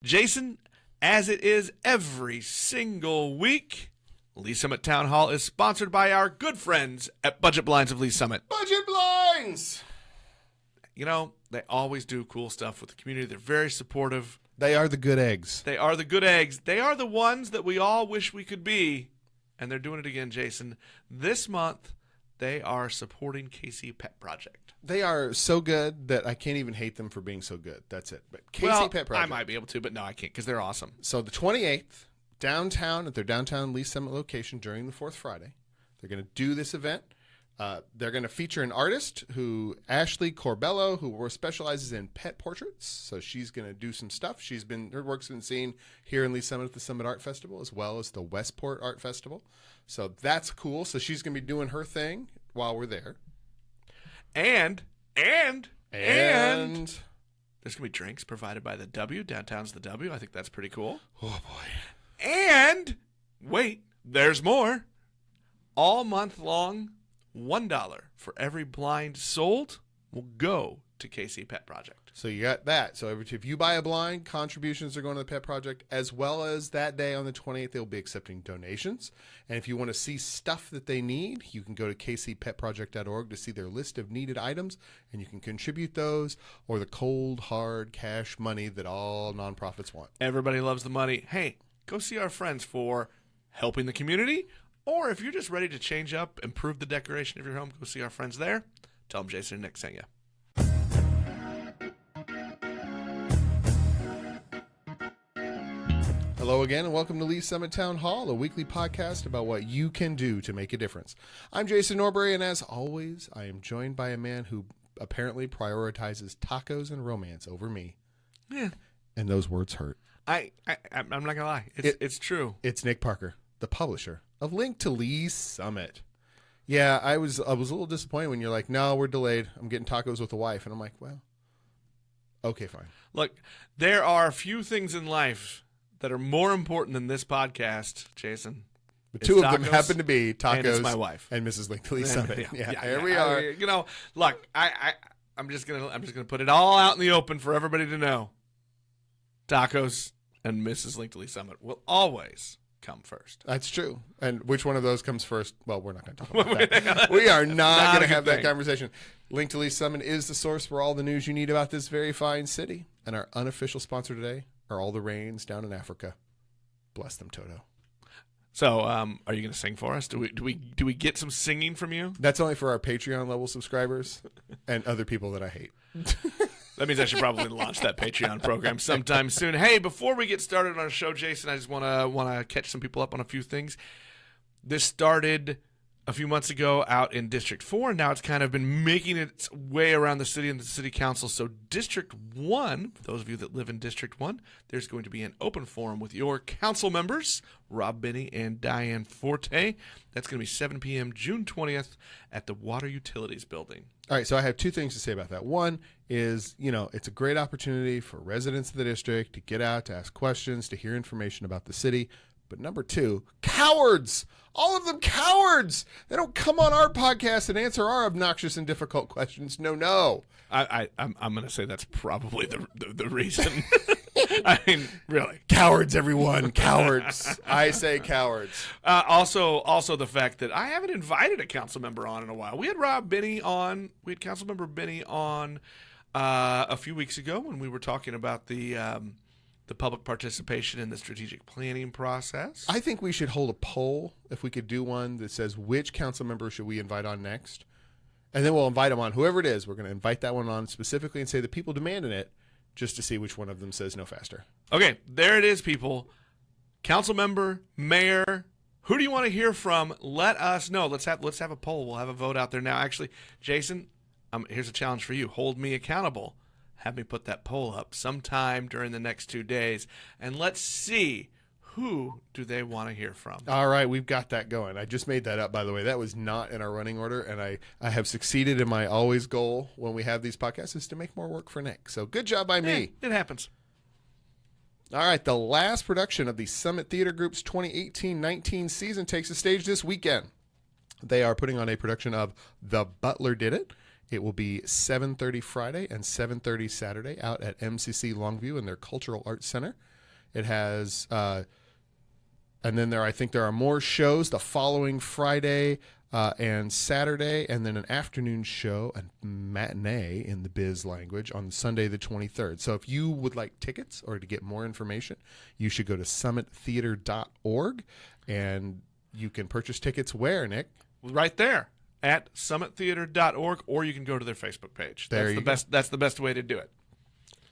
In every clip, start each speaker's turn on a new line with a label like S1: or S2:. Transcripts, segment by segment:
S1: Jason, as it is every single week, Lee Summit Town Hall is sponsored by our good friends at Budget Blinds of Lee Summit.
S2: Budget Blinds!
S1: You know, they always do cool stuff with the community. They're very supportive.
S2: They are the good eggs.
S1: They are the good eggs. They are the ones that we all wish we could be. And they're doing it again, Jason. This month, they are supporting KC Pet Project.
S2: They are so good that I can't even hate them for being so good. That's it. But KC Pet Project.
S1: I might be able to, but no, I can't because they're awesome.
S2: So the 28th, downtown, at their downtown Lee Summit location during the 4th Friday, they're going to do this event. They're going to feature an artist Ashley Corbello, who specializes in pet portraits. So she's going to do some stuff. Her work's been seen here in Lee Summit at the Summit Art Festival, as well as the Westport Art Festival. So that's cool. So she's going to be doing her thing while we're there. And there's going to be drinks provided by the W. Downtown's the W. I think that's pretty cool. Oh, boy.
S1: And wait, there's more. All month long, $1 for every blind sold will go to KC Pet Project.
S2: So you got that. So if you buy a blind, contributions are going to the Pet Project, as well as that day on the 28th, they'll be accepting donations. And if you want to see stuff that they need, you can go to kcpetproject.org to see their list of needed items, and you can contribute those or the cold, hard cash money that all nonprofits want.
S1: Everybody loves the money. Hey, go see our friends for helping the community. Or if you're just ready to change up, improve the decoration of your home, go see our friends there. Tell them Jason and Nick sent you.
S2: Hello again, and welcome to Lee Summit Town Hall, a weekly podcast about what you can do to make a difference. I'm Jason Norbury, and as always, I am joined by a man who apparently prioritizes tacos and romance over me.
S1: Yeah.
S2: And those words hurt.
S1: I'm not going to lie. It's true.
S2: It's Nick Parker, the publisher of Link to Lee Summit. Yeah, I was a little disappointed when you're like, no, we're delayed. I'm getting tacos with the wife. And I'm like, well, okay, fine.
S1: Look, there are a few things in life that are more important than this podcast, Jason.
S2: The two of them happen to be tacos
S1: and it's my wife
S2: and Mrs. Link to Lee Summit.
S1: Yeah,
S2: there we are.
S1: You know, look, I'm just gonna put it all out in the open for everybody to know. Tacos and Mrs. Link to Lee Summit will always come first.
S2: That's true. And which one of those comes first? Well, we're not going to talk about that. We are not going to have that conversation. Link to Lee Summit is the source for all the news you need about this very fine city. And our unofficial sponsor today are all the rains down in Africa. Bless them, Toto.
S1: So, are you going to sing for us? Do we get some singing from you?
S2: That's only for our Patreon level subscribers and other people that I hate.
S1: That means I should probably launch that Patreon program sometime soon. Hey, before we get started on our show, Jason, I just want to catch some people up on a few things. This started a few months ago out in District 4, and now it's kind of been making its way around the city and the city council. So District 1, for those of you that live in District 1, there's going to be an open forum with your council members, Rob Binney and Diane Forte. That's going to be 7 p.m. June 20th at the Water Utilities Building.
S2: All right, so I have two things to say about that. One is, it's a great opportunity for residents of the district to get out, to ask questions, to hear information about the city. But number two, cowards! All of them cowards! They don't come on our podcast and answer our obnoxious and difficult questions. No.
S1: I'm going to say that's probably the reason. I mean, really.
S2: Cowards, everyone. Cowards. I say cowards.
S1: Also the fact that I haven't invited a council member on in a while. We had council member Binney on a few weeks ago when we were talking about the public participation in the strategic planning process.
S2: I think we should hold a poll, if we could do one that says which council member should we invite on next. And then we'll invite them on. Whoever it is, we're going to invite that one on specifically and say the people demanding it, just to see which one of them says no faster.
S1: Okay, there it is, people. Council member, mayor, who do you want to hear from? Let us know. Let's have a poll. We'll have a vote out there now. Actually, Jason, here's a challenge for you. Hold me accountable. Have me put that poll up sometime during the next 2 days, and let's see who do they want to hear from.
S2: All right, we've got that going. I just made that up, by the way. That was not in our running order, and I have succeeded in my always goal when we have these podcasts is to make more work for Nick. So good job by me.
S1: It happens.
S2: All right, the last production of the Summit Theater Group's 2018-19 season takes the stage this weekend. They are putting on a production of The Butler Did It. It will be 7:30 Friday and 7:30 Saturday out at MCC Longview in their Cultural Arts Center. It has, and then I think there are more shows the following Friday and Saturday, and then an afternoon show, a matinee in the biz language, on Sunday the 23rd. So if you would like tickets or to get more information, you should go to summittheater.org, and you can purchase tickets where, Nick?
S1: Right there at summittheater.org, or you can go to their Facebook page. That's the best way to do it.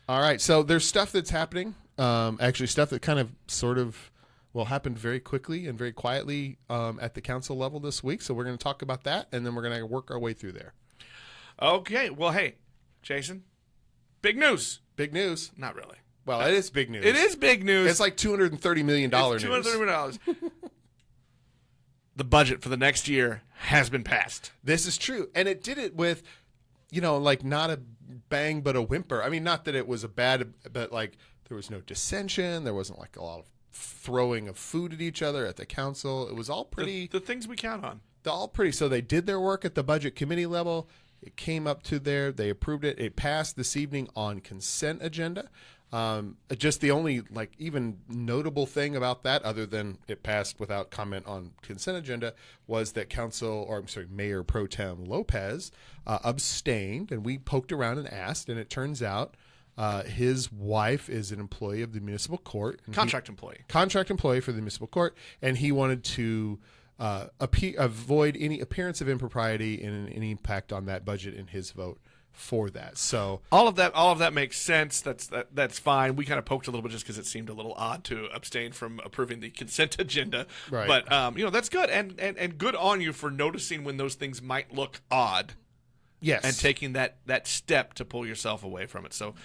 S2: All right. So there's stuff that's happening. Actually, stuff that kind of sort of happened very quickly and very quietly at the council level this week. So we're going to talk about that, and then we're going to work our way through there.
S1: Okay. Well, hey, Jason, big news.
S2: Big news.
S1: Not really.
S2: Well, it is big news.
S1: It is big news.
S2: It's like $230 million news.
S1: $230 million. The budget for the next year has been passed.
S2: This is true. And it did it with, like not a bang but a whimper. I mean, not that it was a bad, but like there was no dissension. There wasn't like a lot of throwing of food at each other at the council. It was all pretty.
S1: The things we count on.
S2: All pretty. So they did their work at the budget committee level. It came up to there. They approved it. It passed this evening on consent agenda. Just the only even notable thing about that, other than it passed without comment on consent agenda, was that Mayor Pro Tem Lopez abstained, and we poked around and asked, and it turns out his wife is an employee of the municipal court,
S1: contract employee
S2: for the municipal court, and he wanted to avoid any appearance of impropriety and any impact on that budget in his vote for that. So
S1: all of that makes sense. That's fine. We kind of poked a little bit just because it seemed a little odd to abstain from approving the consent agenda.
S2: Right.
S1: But that's good, and good on you for noticing when those things might look odd.
S2: Yes.
S1: And taking that step to pull yourself away from it. So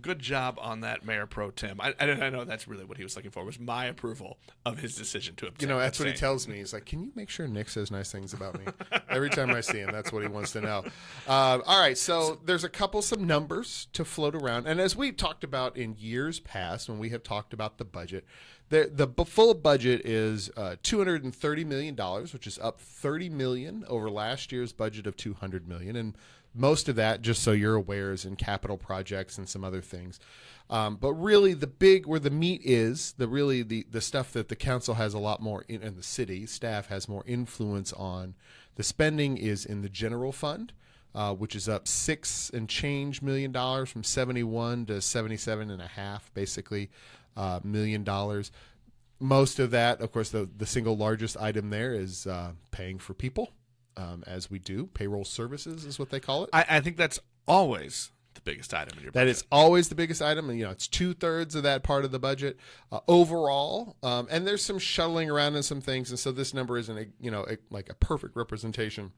S1: good job on that, Mayor Pro Tem. I know that's really what he was looking for, was my approval of his decision to abstain.
S2: That's what he tells me. He's like, can you make sure Nick says nice things about me? Every time I see him, that's what he wants to know. All right, so there's some numbers to float around. And as we talked about in years past when we have talked about the budget, the full budget is $230 million, which is up $30 million over last year's budget of $200 million. And most of that, just so you're aware, is in capital projects and some other things. But really where the meat is, the stuff that the council has a lot more and the city staff has more influence on, the spending is in the general fund, which is up $6 and change million from 71 to 77.5, basically. $1 million. Most of that, of course, the single largest item there is paying for people, as we do. Payroll services is what they call it.
S1: I think that's always the biggest item in your budget.
S2: That is always the biggest item, and it's 2/3 of that part of the budget overall. And there's some shuttling around in some things, and so this number isn't a perfect representation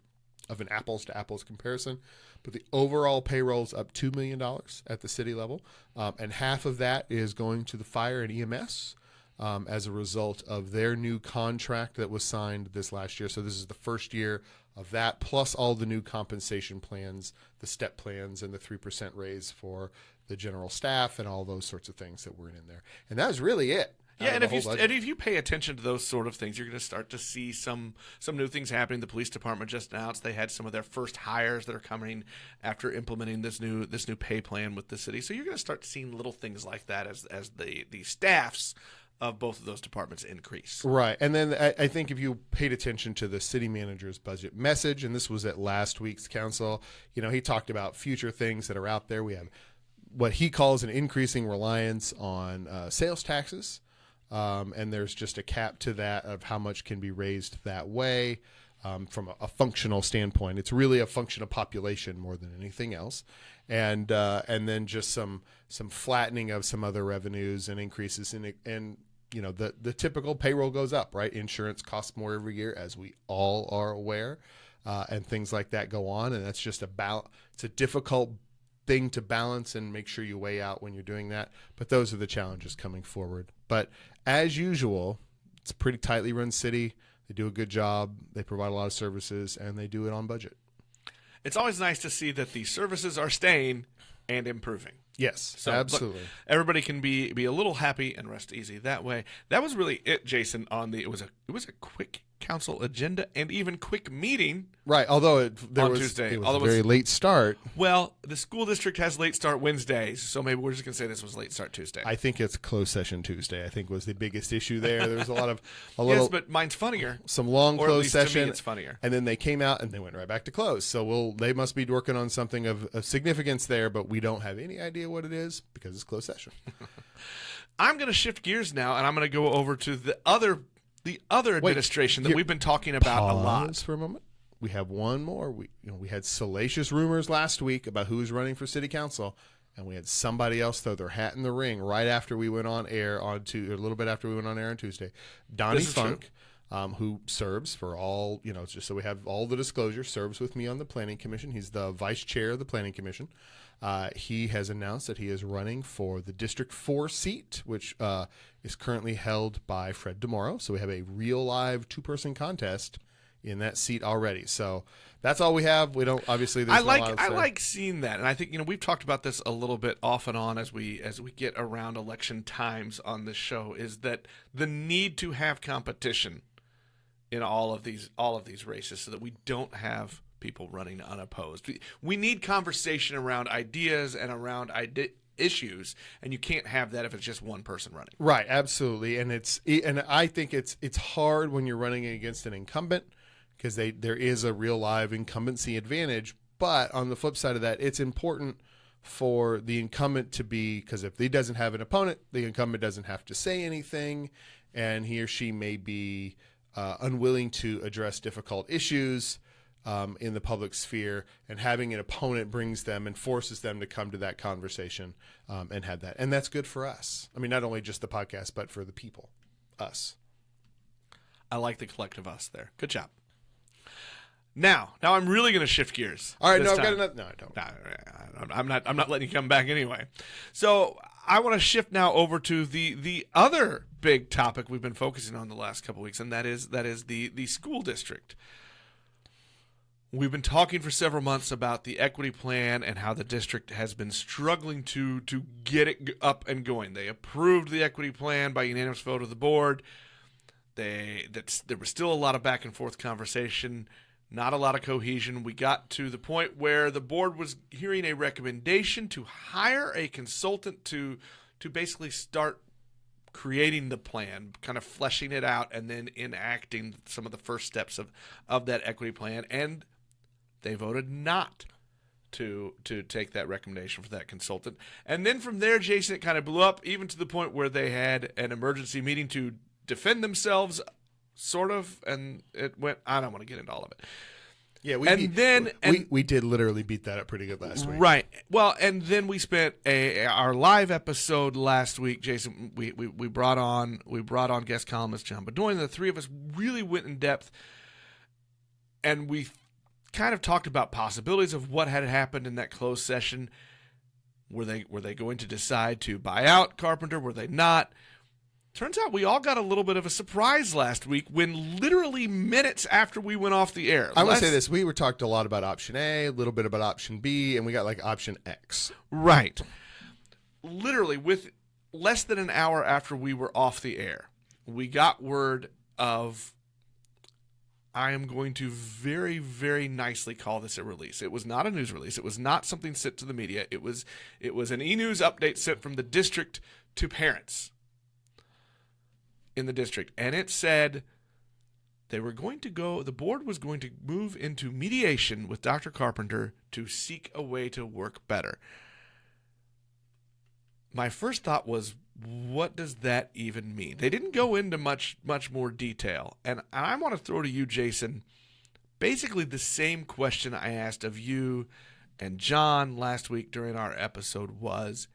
S2: of an apples to apples comparison, but the overall payroll is up $2 million at the city level, and half of that is going to the fire and EMS as a result of their new contract that was signed this last year. So this is the first year of that, plus all the new compensation plans, the step plans, and the 3% raise for the general staff and all those sorts of things that were in there. And that was really it.
S1: Yeah, and if you pay attention to those sort of things, you're going to start to see some new things happening. The police department just announced they had some of their first hires that are coming after implementing this new pay plan with the city. So you're going to start seeing little things like that as the staffs of both of those departments increase.
S2: Right. And then I think if you paid attention to the city manager's budget message, and this was at last week's council, he talked about future things that are out there. We have what he calls an increasing reliance on sales taxes. And there's just a cap to that of how much can be raised that way from a functional standpoint. It's really a function of population more than anything else. And then just some flattening of some other revenues and increases in it. And, the typical payroll goes up, right? Insurance costs more every year, as we all are aware, and things like that go on. And that's just it's a difficult thing to balance and make sure you weigh out when you're doing that. But those are the challenges coming forward. But as usual, it's a pretty tightly run city. They do a good job. They provide a lot of services, and they do it on budget.
S1: It's always nice to see that the services are staying and improving.
S2: Yes,
S1: so,
S2: absolutely.
S1: Look, everybody can be a little happy and rest easy that way. That was really it, Jason. It was a quick council agenda and even quick meeting.
S2: Right, although there
S1: On
S2: was
S1: Tuesday.
S2: it was
S1: Although
S2: a very late start.
S1: Well, the school district has late start Wednesdays, so maybe we're just going to say this was late start Tuesday.
S2: I think it's closed session Tuesday. I think was the biggest issue there. There was a little
S1: yes, but mine's funnier.
S2: some long
S1: Or at
S2: closed
S1: least
S2: session.
S1: to me it's funnier.
S2: And then they came out and they went right back to close. So they must be working on something of significance there, but we don't have any idea what it is because it's closed session.
S1: I'm going to shift gears now, and I'm going to go over to the other administration that we've been talking about a lot.
S2: Pause for a moment. We have one more. We had salacious rumors last week about who was running for city council, and we had somebody else throw their hat in the ring right after we went on air a little bit after we went on air on Tuesday. Donnie Funk, who serves for all, just so we have all the disclosure, serves with me on the Planning Commission. He's the vice chair of the Planning Commission. He has announced that he is running for the District 4 seat, which is currently held by Fred DeMoro. So we have a real live two-person contest in that seat already. So that's all we have. We don't obviously.
S1: I like seeing that, and I think we've talked about this a little bit off and on as we get around election times on this show. Is that the need to have competition in all of these races so that we don't have people running unopposed. We need conversation around ideas and around issues, and you can't have that if it's just one person running.
S2: Right, absolutely, and I think it's hard when you're running against an incumbent because there is a real live incumbency advantage. But on the flip side of that, it's important for the incumbent to be, because if he doesn't have an opponent, the incumbent doesn't have to say anything, and he or she may be unwilling to address difficult issues in the public sphere, and having an opponent brings them and forces them to come to that conversation and have that. And that's good for us. I mean, not only just the podcast, but for the people, us.
S1: I like the collective us there. Good job. Now I'm really going to shift gears.
S2: All right, I've got another. No, I don't.
S1: No, I'm not letting you come back anyway. So I want to shift now over to the other big topic we've been focusing on the last couple of weeks, and that is the school district. We've been talking for several months about the equity plan and how the district has been struggling to get it up and going. They approved the equity plan by unanimous vote of the board. There was still a lot of back and forth conversation, not a lot of cohesion. We got to the point where the board was hearing a recommendation to hire a consultant to basically start creating the plan, kind of fleshing it out, and then enacting some of the first steps of that equity plan. And they voted not to take that recommendation for that consultant. And then from there, Jason, it kind of blew up, even to the point where they had an emergency meeting to defend themselves, sort of, and it went, I don't want to get into all of it.
S2: Yeah, we did literally beat that up pretty good last week.
S1: Right. Well, and then we spent our live episode last week, Jason. We brought on guest columnist John Bedoin. The three of us really went in depth, and we kind of talked about possibilities of what had happened in that closed session. Were they going to decide to buy out Carpenter? Were they not? Turns out we all got a little bit of a surprise last week when literally minutes after we went off the air.
S2: I want to say this. We were talked a lot about option A, a little bit about option B, and we got like option X.
S1: Right. Literally with less than an hour after we were off the air, we got word of, I am going to very, very nicely call this a release. It was not a news release. It was not something sent to the media. It was an e-news update sent from the district to parents in the district. And it said the board was going to move into mediation with Dr. Carpenter to seek a way to work better. My first thought was, what does that even mean? They didn't go into much more detail. And I want to throw to you, Jason, basically the same question I asked of you and John last week during our episode was,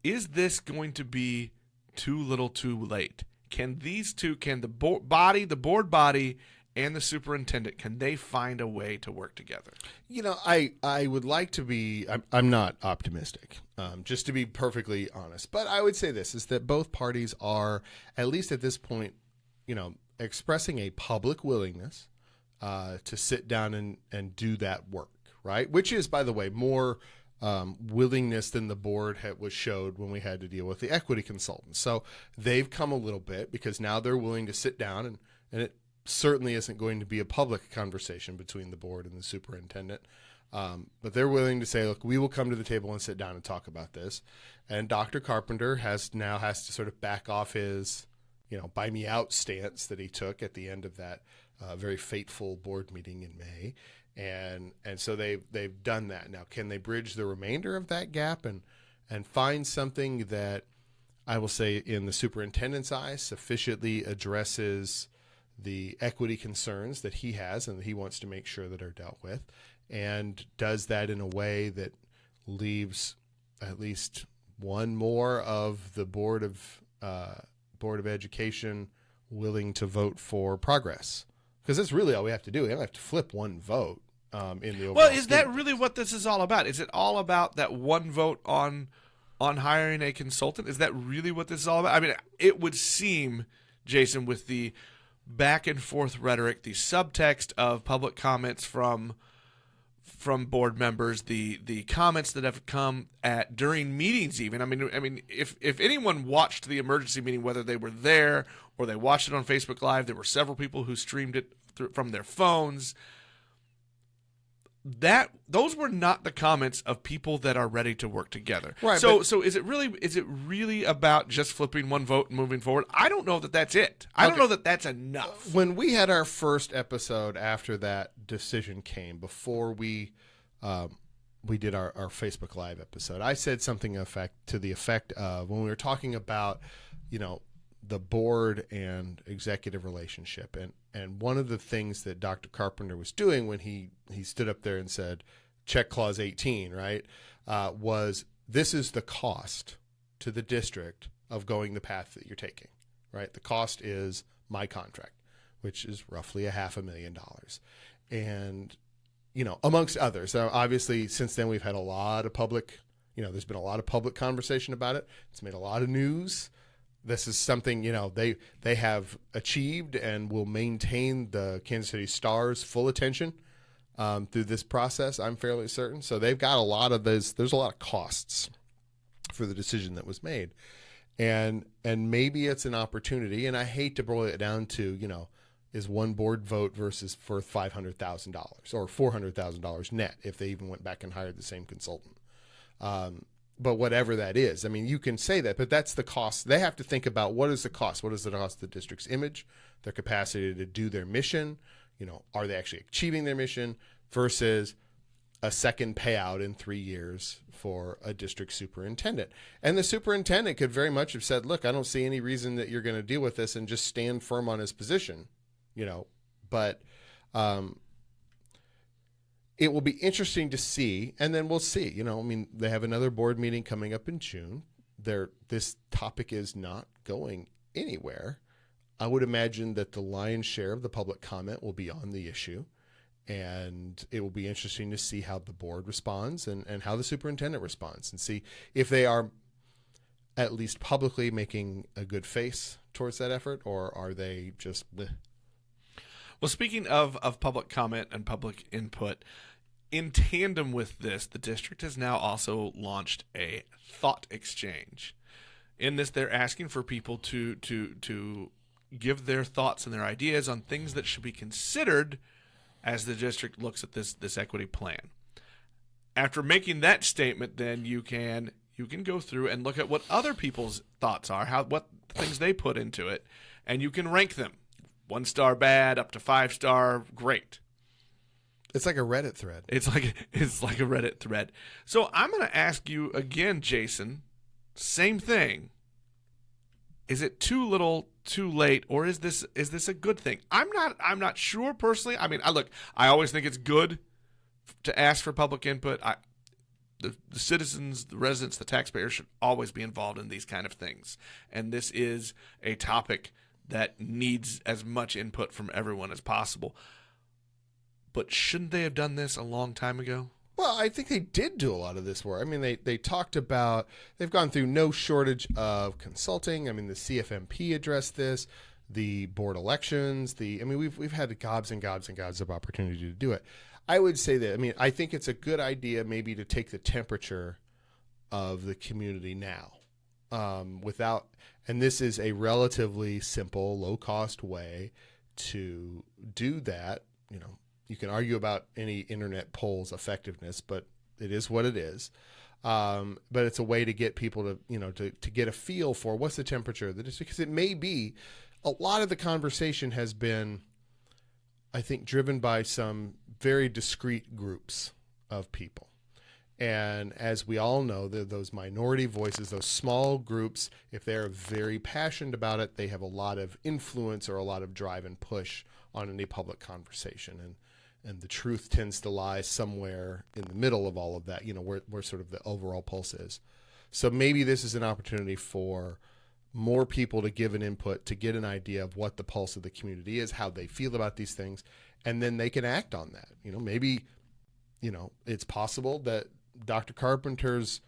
S1: is this going to be too little too late? Can the board body and the superintendent, can they find a way to work together?
S2: I would like to be, I'm not optimistic, just to be perfectly honest. But I would say this, is that both parties are, at least at this point, expressing a public willingness to sit down and do that work, right? Which is, by the way, more willingness than the board was showed when we had to deal with the equity consultants. So they've come a little bit because now they're willing to sit down and certainly isn't going to be a public conversation between the board and the superintendent. But they're willing to say, look, we will come to the table and sit down and talk about this. And Dr. Carpenter has to sort of back off his, buy me out stance that he took at the end of that very fateful board meeting in May. And so they've done that. Now, can they bridge the remainder of that gap and find something that I will say in the superintendent's eyes sufficiently addresses the equity concerns that he has and that he wants to make sure that are dealt with, and does that in a way that leaves at least one more of the Board of Education willing to vote for progress? Because that's really all we have to do. We don't have to flip one vote in the overall
S1: Well, is
S2: scheme
S1: that
S2: of
S1: really what this is all about? Is it all about that one vote on hiring a consultant? Is that really what this is all about? I mean, it would seem, Jason, with the back and forth rhetoric, the subtext of public comments from board members, the comments that have come at during meetings even. I mean, if anyone watched the emergency meeting, whether they were there or they watched it on Facebook Live, there were several people who streamed it from their phones. Those were not the comments of people that are ready to work together.
S2: Right,
S1: so is it really about just flipping one vote and moving forward? I don't know that that's it. I don't know that that's enough.
S2: When we had our first episode after that decision came, before we did our Facebook Live episode, I said something to the effect of, when we were talking about, the board and executive relationship, and one of the things that Dr. Carpenter was doing when he stood up there and said, check clause 18, right, was this is the cost to the district of going the path that you're taking, right? The cost is my contract, which is roughly $500,000. And, amongst others. Now, obviously, since then, we've had a lot of public, there's been a lot of public conversation about it. It's made a lot of news. This is something, they have achieved and will maintain the Kansas City Star's full attention through this process, I'm fairly certain. So they've got a lot of those. There's a lot of costs for the decision that was made. And maybe it's an opportunity, and I hate to boil it down to, is one board vote versus for $500,000 or $400,000 net if they even went back and hired the same consultant. But whatever that is, I mean, you can say that, but that's the cost. They have to think about, what is the cost? What is the cost of the district's image, their capacity to do their mission? Are they actually achieving their mission versus a second payout in 3 years for a district superintendent? And the superintendent could very much have said, look, I don't see any reason that you're going to deal with this, and just stand firm on his position, but it will be interesting to see, and then we'll see. They have another board meeting coming up in June. This topic is not going anywhere. I would imagine that the lion's share of the public comment will be on the issue, and it will be interesting to see how the board responds and how the superintendent responds, and see if they are at least publicly making a good face towards that effort, or are they just bleh.
S1: Well, speaking of public comment and public input, in tandem with this, the district has now also launched a thought exchange. In this, they're asking for people to give their thoughts and their ideas on things that should be considered as the district looks at this equity plan. After making that statement, then you can go through and look at what other people's thoughts are, what things they put into it, and you can rank them. 1-star bad, up to 5-star great.
S2: It's like a Reddit thread.
S1: It's like a Reddit thread. So I'm going to ask you again, Jason, same thing. Is it too little, too late, or is this a good thing? I'm not sure personally. I mean, I always think it's good to ask for public input. The citizens, the residents, the taxpayers should always be involved in these kind of things. And this is a topic that needs as much input from everyone as possible. But shouldn't they have done this a long time ago?
S2: Well, I think they did do a lot of this work. I mean, they talked about, they've gone through no shortage of consulting. I mean, the CFMP addressed this, the board elections, we've had gobs and gobs and gobs of opportunity to do it. I would say that, I think it's a good idea maybe to take the temperature of the community now and this is a relatively simple, low-cost way to do that. You can argue about any internet poll's effectiveness, but it is what it is. But it's a way to get people to get a feel for what's the temperature of the district, because it may be a lot of the conversation has been, I think, driven by some very discrete groups of people. And as we all know, those minority voices, those small groups, if they're very passionate about it, they have a lot of influence or a lot of drive and push on any public conversation. And the truth tends to lie somewhere in the middle of all of that, where sort of the overall pulse is. So maybe this is an opportunity for more people to give an input, to get an idea of what the pulse of the community is, how they feel about these things, and then they can act on that. Maybe, it's possible that Dr. Carpenter's,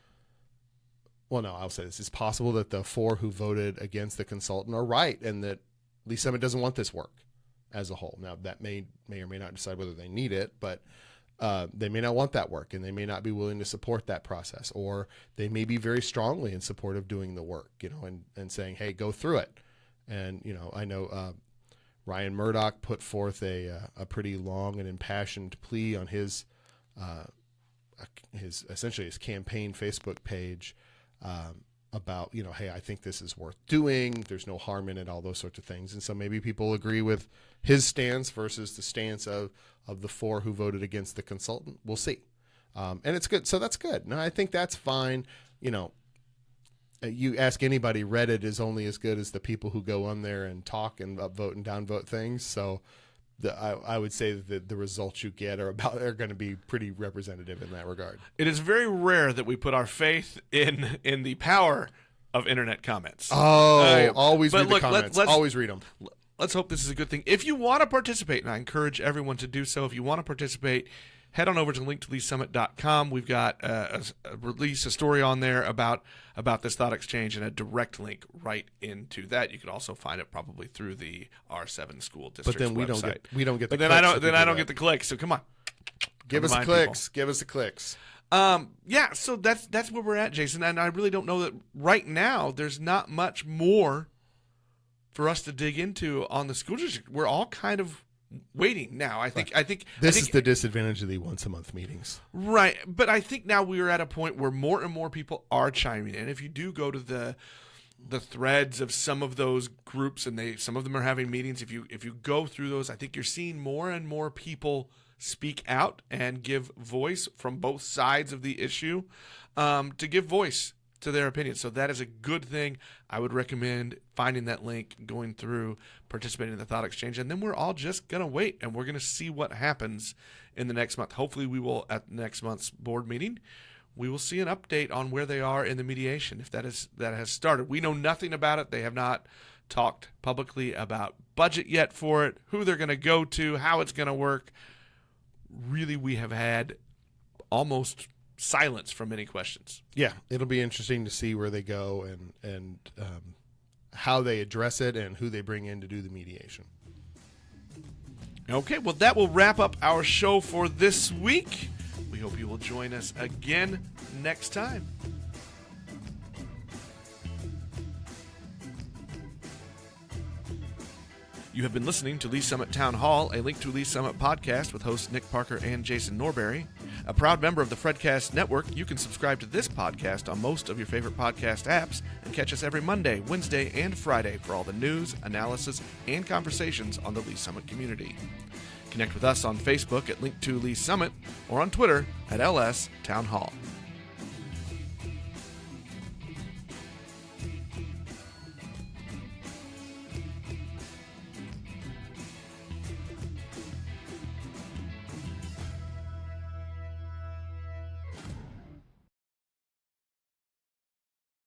S2: well, no, I'll say this. It's possible that the 4 who voted against the consultant are right, and that Lee Summit doesn't want this work as a whole. Now, that may or may not decide whether they need it, but they may not want that work, and they may not be willing to support that process, or they may be very strongly in support of doing the work, and saying, hey, go through it. And, I know Ryan Murdoch put forth a pretty long and impassioned plea on his essentially his campaign Facebook page about, hey, I think this is worth doing. There's no harm in it, all those sorts of things. And so maybe people agree with his stance versus the stance of the 4 who voted against the consultant. We'll see. And it's good. So that's good. No, I think that's fine. You ask anybody, Reddit is only as good as the people who go on there and talk and upvote and downvote things. So I would say that the results you get are going to be pretty representative in that regard. It
S1: is very rare that we put our faith in the power of internet comments.
S2: Always read the comments. Always read them.
S1: Let's hope this is a good thing. If you want to participate, and I encourage everyone to do so, if you want to participate, head on over to linktoleesummit.com. We've got a story on there about this thought exchange, and a direct link right into that. You can also find it probably through the R7 school district's website.
S2: But then we don't get the
S1: clicks. I don't get the clicks. So come on.
S2: Give us the clicks. Give us the clicks.
S1: Yeah, so that's where we're at, Jason. And I really don't know that right now there's not much more for us to dig into on the school district. We're all kind of waiting now. I think
S2: this is the disadvantage of the once a month meetings.
S1: Right. But I think now we are at a point where more and more people are chiming in. If you do go to the threads of some of those groups, and some of them are having meetings, if you go through those, I think you're seeing more and more people speak out and give voice from both sides of the issue, to give voice to their opinion. So that is a good thing. I would recommend finding that link, going through, participating in the thought exchange, and then we're all just going to wait, and we're going to see what happens in the next month. Hopefully we will, at next month's board meeting, we will see an update on where they are in the mediation, if that has started. We know nothing about it. They have not talked publicly about budget yet for it, who they're going to go to, how it's going to work. Really, we have had almost silence from any questions.
S2: Yeah, it'll be interesting to see where they go and how they address it and who they bring in to do the mediation.
S1: Okay, well, that will wrap up our show for this week. We hope you will join us again next time. You have been listening to Lee Summit Town Hall, a Link to Lee Summit podcast with hosts Nick Parker and Jason Norberry. A proud member of the Fredcast Network, you can subscribe to this podcast on most of your favorite podcast apps and catch us every Monday, Wednesday, and Friday for all the news, analysis, and conversations on the Lee Summit community. Connect with us on Facebook at Link to Lee Summit or on Twitter at LS Town Hall.